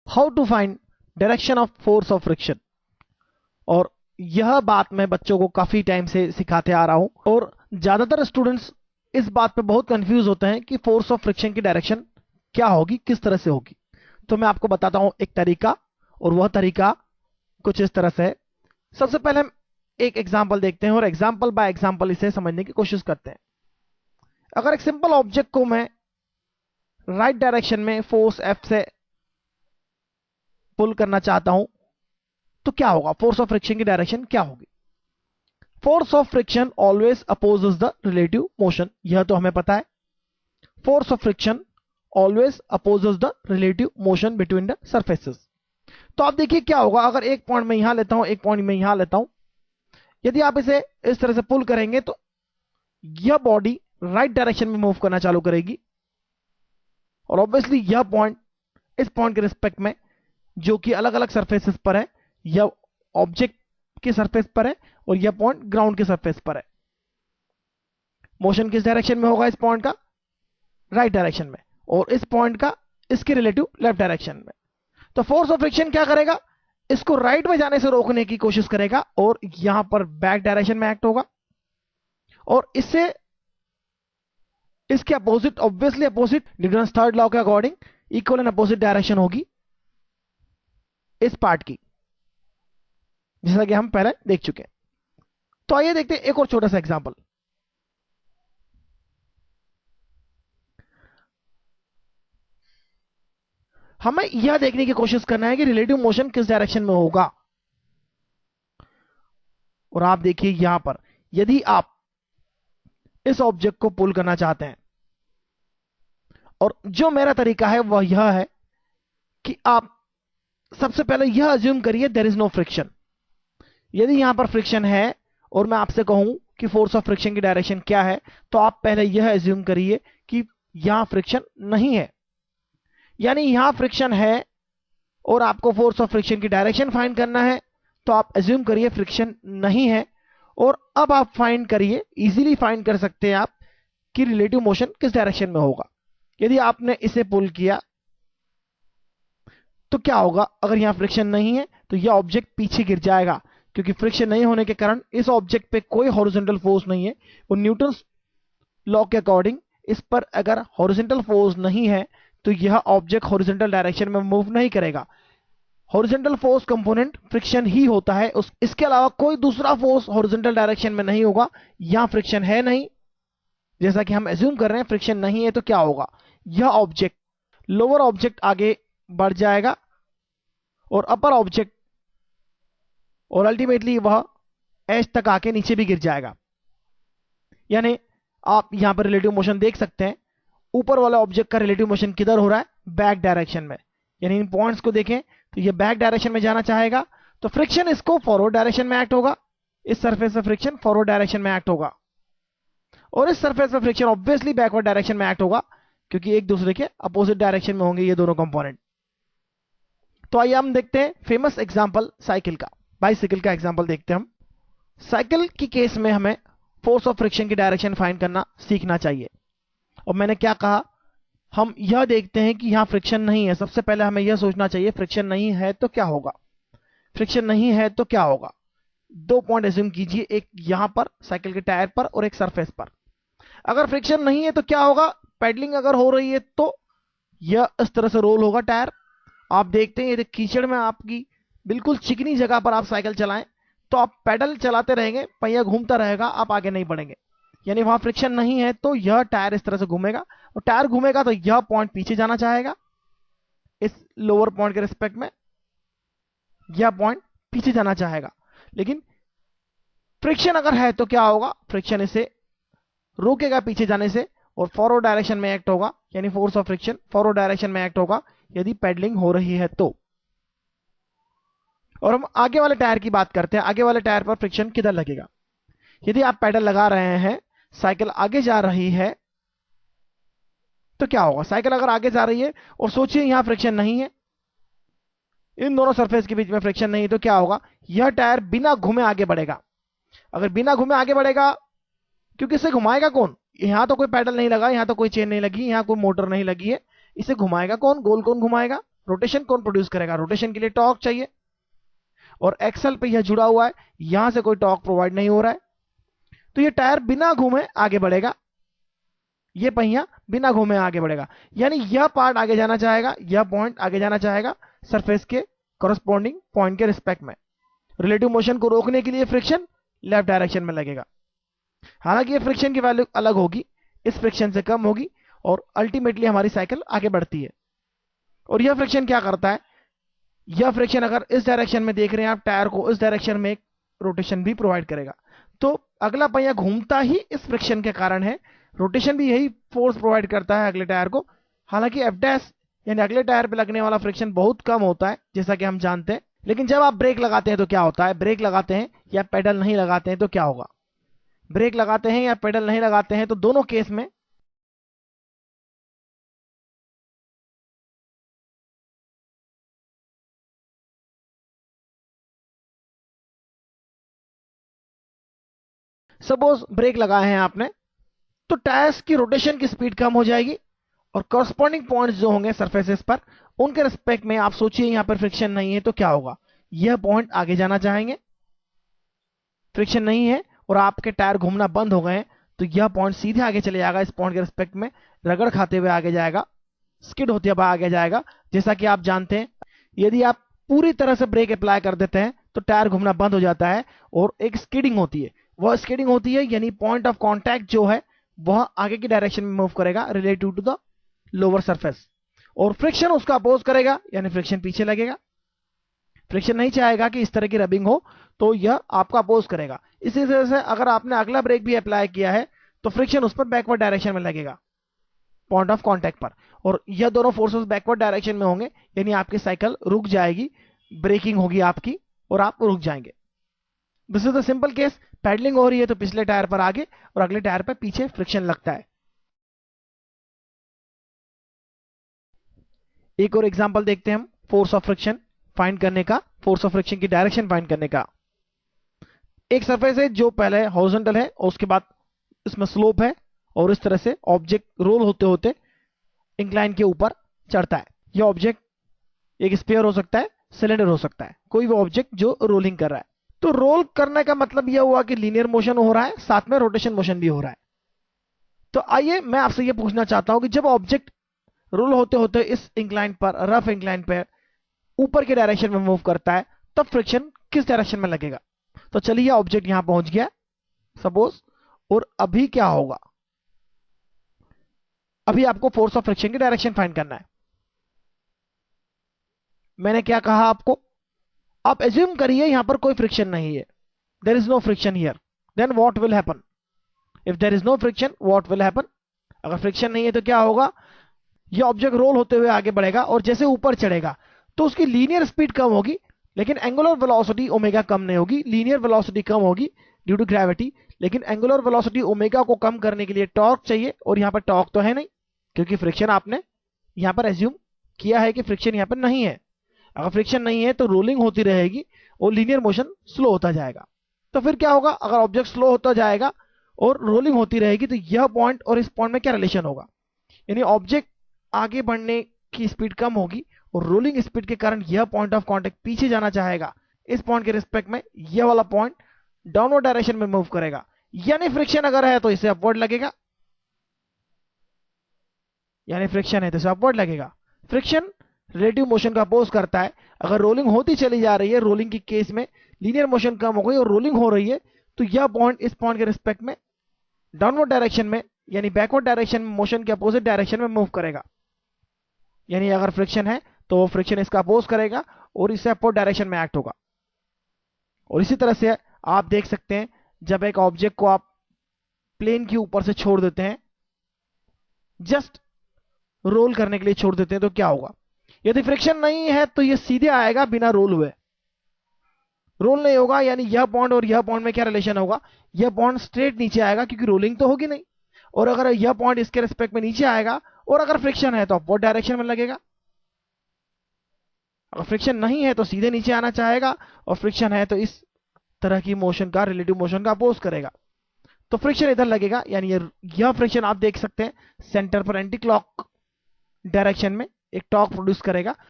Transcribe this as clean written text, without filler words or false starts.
How to find direction of force of friction. और यह बात मैं बच्चों को काफी टाइम से सिखाते आ रहा हूं और ज्यादातर स्टूडेंट्स इस बात पे बहुत कंफ्यूज होते हैं कि फोर्स ऑफ फ्रिक्शन की डायरेक्शन क्या होगी, किस तरह से होगी। तो मैं आपको बताता हूं एक तरीका, और वह तरीका कुछ इस तरह से है। सबसे पहले हम एक एग्जांपल देखते हैं और एग्जांपल बाय एग्जांपल इसे समझने की कोशिश करते हैं। अगर एक सिंपल ऑब्जेक्ट को मैं राइट डायरेक्शन में फोर्स एफ से पुल करना चाहता हूं तो क्या होगा, फोर्स ऑफ फ्रिक्शन की डायरेक्शन क्या होगी। Force of friction always opposes the relative motion, यह तो हमें पता है। Force of friction always opposes the relative motion between the surfaces. तो आप देखिए क्या होगा, अगर एक पॉइंट में यहां लेता हूं, एक पॉइंट में यहां लेता हूं, यदि आप इसे इस तरह से पुल करेंगे तो यह बॉडी राइट डायरेक्शन में मूव करना चालू करेगी, और ऑब्वियसली यह पॉइंट इस पॉइंट के रिस्पेक्ट में, जो कि अलग अलग सरफेसेस पर है, यह ऑब्जेक्ट के सरफेस पर है और यह पॉइंट ग्राउंड के सरफेस पर है। मोशन किस डायरेक्शन में होगा इस पॉइंट का, राइट डायरेक्शन में, और इस पॉइंट का इसके रिलेटिव लेफ्ट डायरेक्शन में। तो फोर्स ऑफ फ्रिक्शन क्या करेगा, इसको राइट में जाने से रोकने की कोशिश करेगा और यहां पर बैक डायरेक्शन में एक्ट होगा, और इससे इसके opposite, obviously opposite, Newton's third law के according equal and opposite direction होगी इस पार्ट की, जैसा कि हम पहले देख चुके हैं। तो आइए देखते हैं एक और छोटा सा एग्जांपल। हमें यह देखने की कोशिश करना है कि रिलेटिव मोशन किस डायरेक्शन में होगा। और आप देखिए यहां पर, यदि आप इस ऑब्जेक्ट को पुल करना चाहते हैं, और जो मेरा तरीका है वह यह है कि आप सबसे पहले यह अज्यूम करिए देयर इज नो फ्रिक्शन। यदि यहां पर फ्रिक्शन है और मैं आपसे कहूं कि फोर्स ऑफ फ्रिक्शन की डायरेक्शन क्या है, तो आप पहले यह अज्यूम करिए कि यहां फ्रिक्शन नहीं है। यानी यहां फ्रिक्शन है और आपको फोर्स ऑफ फ्रिक्शन की डायरेक्शन फाइंड करना है, तो आप अज्यूम करिए फ्रिक्शन नहीं है। और अब आप फाइंड करिए, इजीली फाइंड कर सकते हैं आप कि रिलेटिव मोशन किस डायरेक्शन में होगा। यदि आपने इसे पुल किया तो क्या होगा, अगर यहां फ्रिक्शन नहीं है तो यह ऑब्जेक्ट पीछे गिर जाएगा, क्योंकि फ्रिक्शन नहीं होने के कारण इस ऑब्जेक्ट पे कोई हॉरिजॉन्टल फोर्स नहीं है। और न्यूटन्स लॉ के अकॉर्डिंग इस पर अगर हॉरिजॉन्टल फोर्स नहीं है तो यह ऑब्जेक्ट हॉरिजॉन्टल डायरेक्शन में मूव नहीं करेगा। हॉरिजॉन्टल फोर्स कंपोनेंट फ्रिक्शन ही होता है, इसके अलावा कोई दूसरा फोर्स हॉरिजॉन्टल डायरेक्शन में नहीं होगा। यहां फ्रिक्शन है नहीं, जैसा कि हम एज्यूम कर रहे हैं फ्रिक्शन नहीं है, तो क्या होगा, यह ऑब्जेक्ट, लोअर ऑब्जेक्ट आगे बढ़ जाएगा और अपर ऑब्जेक्ट, और अल्टीमेटली वह एज तक आके नीचे भी गिर जाएगा। यानी आप यहां पर रिलेटिव मोशन देख सकते हैं, ऊपर वाला ऑब्जेक्ट का रिलेटिव मोशन किधर हो रहा है, बैक डायरेक्शन में। यानी इन पॉइंट्स को देखें तो ये बैक डायरेक्शन में जाना चाहेगा, तो फ्रिक्शन इसको फॉरवर्ड डायरेक्शन में एक्ट होगा, इस सरफेस पे फ्रिक्शन फॉरवर्ड डायरेक्शन में एक्ट होगा, और इस सरफेस पे फ्रिक्शन ऑब्वियसली बैकवर्ड डायरेक्शन में एक्ट होगा, क्योंकि एक दूसरे के अपोजिट डायरेक्शन में होंगे ये दोनों कंपोनेंट। तो आइए हम देखते हैं फेमस एग्जांपल साइकिल का, बाइसिकल का एग्जांपल देखते हैं हम। साइकिल की केस में हमें फोर्स ऑफ फ्रिक्शन की डायरेक्शन फाइंड करना सीखना चाहिए। और मैंने क्या कहा, हम यह देखते हैं कि यहां फ्रिक्शन नहीं है। सबसे पहले हमें यह सोचना चाहिए फ्रिक्शन नहीं है तो क्या होगा, फ्रिक्शन नहीं है तो क्या होगा। दो पॉइंट एज्यूम कीजिए, एक यहां पर साइकिल के टायर पर और एक सरफेस पर। अगर फ्रिक्शन नहीं है तो क्या होगा, पेडलिंग अगर हो रही है तो यह इस तरह से रोल होगा टायर। आप देखते हैं यदि कीचड़ में आपकी बिल्कुल चिकनी जगह पर आप साइकिल चलाएं तो आप पैडल चलाते रहेंगे, पहिया घूमता रहेगा, आप आगे नहीं बढ़ेंगे। यानी वहां फ्रिक्शन नहीं है तो यह टायर इस तरह से घूमेगा, और टायर घूमेगा तो यह पॉइंट पीछे जाना चाहेगा, इस लोअर पॉइंट के रिस्पेक्ट में यह पॉइंट पीछे जाना चाहेगा। लेकिन फ्रिक्शन अगर है तो क्या होगा, फ्रिक्शन इसे रोकेगा पीछे जाने से और फॉरवर्ड डायरेक्शन में एक्ट होगा। यानी force of friction forward direction में एक्ट होगा यदि पेडलिंग हो रही है तो। और हम आगे वाले टायर की बात करते हैं, आगे वाले टायर पर फ्रिक्शन किधर लगेगा। यदि आप पैडल लगा रहे हैं, साइकिल आगे जा रही है तो क्या होगा, साइकिल अगर आगे जा रही है और सोचिए यहां फ्रिक्शन नहीं है, इन दोनों सरफेस के बीच में फ्रिक्शन नहीं है, तो क्या होगा, यह टायर बिना घूमे आगे बढ़ेगा। अगर बिना घूमे आगे बढ़ेगा, क्योंकि इसे घुमाएगा कौन, यहां तो कोई पैडल नहीं लगा, यहां तो कोई चेन नहीं लगी, यहां कोई मोटर नहीं लगी है, इसे घुमाएगा कौन, गोल कौन घुमाएगा, रोटेशन कौन प्रोड्यूस करेगा? रोटेशन के लिए टॉर्क चाहिए, और एक्सल पे यह जुड़ा हुआ है, यहां से कोई टॉर्क प्रोवाइड नहीं हो रहा है, तो ये टायर बिना घूमे आगे बढ़ेगा, ये पहिया बिना घूमे आगे बढ़ेगा, यानी यह पार्ट आगे जाना चाहेगा, यह पॉइंट आगे जाना चाहेगा सरफेस के कॉरस्पॉन्डिंग पॉइंट के रिस्पेक्ट में। रिलेटिव मोशन को रोकने के लिए फ्रिक्शन लेफ्ट डायरेक्शन में लगेगा। हालांकि ये फ्रिक्शन की वैल्यू अलग होगी, इस फ्रिक्शन से कम होगी, और अल्टीमेटली हमारी साइकिल आगे बढ़ती है। और यह फ्रिक्शन क्या करता है? यह फ्रिक्शन अगर इस डायरेक्शन में देख रहे हैं आप, टायर को इस डायरेक्शन में एक रोटेशन भी प्रोवाइड करेगा, तो अगला पहिया घूमता ही इस फ्रिक्शन के कारण है, रोटेशन भी यही फोर्स प्रोवाइड करता है अगले टायर को। हालांकि एफ डैश यानी अगले टायर पे लगने वाला फ्रिक्शन बहुत कम होता है, जैसा कि हम जानते हैं। लेकिन जब आप ब्रेक लगाते हैं तो क्या होता है? ब्रेक लगाते हैं या पेडल नहीं लगाते हैं तो क्या होगा? ब्रेक लगाते हैं या पेडल नहीं लगाते हैं, तो दोनों केस में सपोज ब्रेक लगाए हैं आपने, तो टायर्स की रोटेशन की स्पीड कम हो जाएगी, और कॉरस्पॉन्डिंग पॉइंट्स जो होंगे सरफेसेस पर, उनके रिस्पेक्ट में आप सोचिए यहां पर फ्रिक्शन नहीं है तो क्या होगा? यह पॉइंट आगे जाना चाहेंगे, फ्रिक्शन नहीं है और आपके टायर घूमना बंद हो गए हैं, तो यह पॉइंट सीधे आगे चले जाएगा, इस पॉइंट के रिस्पेक्ट में रगड़ खाते हुए आगे जाएगा, स्किड होते हुए आगे जाएगा। जैसा कि आप जानते हैं, यदि आप पूरी तरह से ब्रेक अप्लाई कर देते हैं तो टायर घूमना बंद हो जाता है, और एक स्किडिंग होती है, वह स्किडिंग होती है, यानी पॉइंट ऑफ कॉन्टैक्ट जो है वह आगे की डायरेक्शन में मूव करेगा relative to the lower surface, और फ्रिक्शन उसका अपोज करेगा, यानी फ्रिक्शन पीछे लगेगा। फ्रिक्शन नहीं चाहेगा कि इस तरह की रबिंग हो, तो यह आपका अपोज करेगा। इसी तरह से अगर आपने अगला ब्रेक भी अप्लाई किया है तो फ्रिक्शन उस पर बैकवर्ड डायरेक्शन में लगेगा पॉइंट ऑफ कांटेक्ट पर, और यह दोनों फोर्सेस बैकवर्ड डायरेक्शन में होंगे, यानी आपकी साइकिल रुक जाएगी, ब्रेकिंग होगी आपकी और आप रुक जाएंगे। This is the simple case. Pedalling हो रही है तो पिछले टायर पर आगे और अगले टायर पर पीछे फ्रिक्शन लगता है। एक और एग्जांपल देखते हैं हम फोर्स ऑफ फ्रिक्शन फाइंड करने का, फोर्स ऑफ फ्रिक्शन की डायरेक्शन फाइंड करने का। एक सरफेस है जो पहले हॉरिजॉन्टल है और उसके बाद इसमें स्लोप है, और इस तरह से ऑब्जेक्ट रोल होते होते इंक्लाइन के ऊपर चढ़ता है। यह ऑब्जेक्ट एक स्फीयर हो सकता है, सिलेंडर हो सकता है, कोई भी ऑब्जेक्ट जो रोलिंग कर रहा है। तो रोल करने का मतलब यह हुआ कि लीनियर मोशन हो रहा है, साथ में रोटेशन मोशन भी हो रहा है। तो आइए मैं आपसे यह पूछना चाहता हूं कि जब ऑब्जेक्ट रोल होते होते इस इंक्लाइन पर, रफ इंक्लाइन पर ऊपर के डायरेक्शन में मूव करता है, तब फ्रिक्शन किस डायरेक्शन में लगेगा? तो चलिए ऑब्जेक्ट यहां पहुंच गया सपोज, और अभी क्या होगा? अभी आपको फोर्स ऑफ फ्रिक्शन की डायरेक्शन फाइंड करना है। मैंने क्या कहा आपको? आप एज्यूम करिए यहां पर कोई फ्रिक्शन नहीं है, there is no friction here, then what will happen? If there is no friction what will happen? अगर फ्रिक्शन नहीं है तो क्या होगा? यह ऑब्जेक्ट रोल होते हुए आगे बढ़ेगा, और जैसे ऊपर चढ़ेगा तो उसकी लीनियर स्पीड कम होगी, लेकिन एंगुलर वेलोसिटी ओमेगा कम नहीं होगी। लीनियर वेलोसिटी कम होगी ड्यू टू ग्रेविटी, लेकिन एंगुलर वेलोसिटी ओमेगा को कम करने के लिए टॉर्क चाहिए, और यहां पर टॉर्क तो है नहीं, क्योंकि फ्रिक्शन आपने यहां पर एज्यूम किया है कि फ्रिक्शन यहां पर नहीं है। अगर फ्रिक्शन नहीं है तो रोलिंग होती रहेगी और लीनियर मोशन स्लो होता जाएगा। तो फिर क्या होगा? अगर ऑब्जेक्ट स्लो होता जाएगा और रोलिंग होती रहेगी, तो यह पॉइंट और इस पॉइंट में क्या रिलेशन होगा? यानी ऑब्जेक्ट आगे बढ़ने की स्पीड कम होगी, और रोलिंग स्पीड के कारण यह पॉइंट ऑफ कांटेक्ट पीछे जाना चाहेगा, इस पॉइंट के रिस्पेक्ट में यह वाला पॉइंट डाउनवर्ड डायरेक्शन में मूव करेगा, यानी फ्रिक्शन अगर है तो इसे अपवर्ड लगेगा, यानी फ्रिक्शन है तो इसे अपवर्ड लगेगा। फ्रिक्शन रिलेटिव मोशन का अपोज करता है। अगर रोलिंग होती चली जा रही है, रोलिंग की केस में लीनियर मोशन कम हो गई और रोलिंग हो रही है, तो यह पॉइंट इस पॉइंट के रिस्पेक्ट में डाउनवर्ड डायरेक्शन में, यानी बैकवर्ड डायरेक्शन में, मोशन के अपोजिट डायरेक्शन में मूव करेगा। यानी अगर फ्रिक्शन है तो फ्रिक्शन इसका अपोज करेगा और इससे अपवर्ड डायरेक्शन में एक्ट होगा। और इसी तरह से आप देख सकते हैं, जब एक ऑब्जेक्ट को आप प्लेन के ऊपर से छोड़ देते हैं, जस्ट रोल करने के लिए छोड़ देते हैं, तो क्या होगा? यदि फ्रिक्शन नहीं है तो यह सीधे आएगा बिना रोल हुए, रोल नहीं होगा, यानी यह पॉइंट और यह पॉइंट में क्या रिलेशन होगा? यह पॉइंट स्ट्रेट नीचे आएगा, क्योंकि रोलिंग तो होगी नहीं, और अगर यह पॉइंट इसके रिस्पेक्ट में नीचे आएगा, और अगर फ्रिक्शन है तो अपवर्ड डायरेक्शन में लगेगा। अगर फ्रिक्शन नहीं है तो सीधे नीचे आना चाहेगा, और फ्रिक्शन है तो इस तरह की मोशन का, रिलेटिव मोशन का अपोज करेगा। तो फ्रिक्शन इधर लगेगा, यानी यह फ्रिक्शन आप देख सकते हैं सेंटर पर एंटी क्लॉक डायरेक्शन में एक टॉर्क प्रोड्यूस करेगा,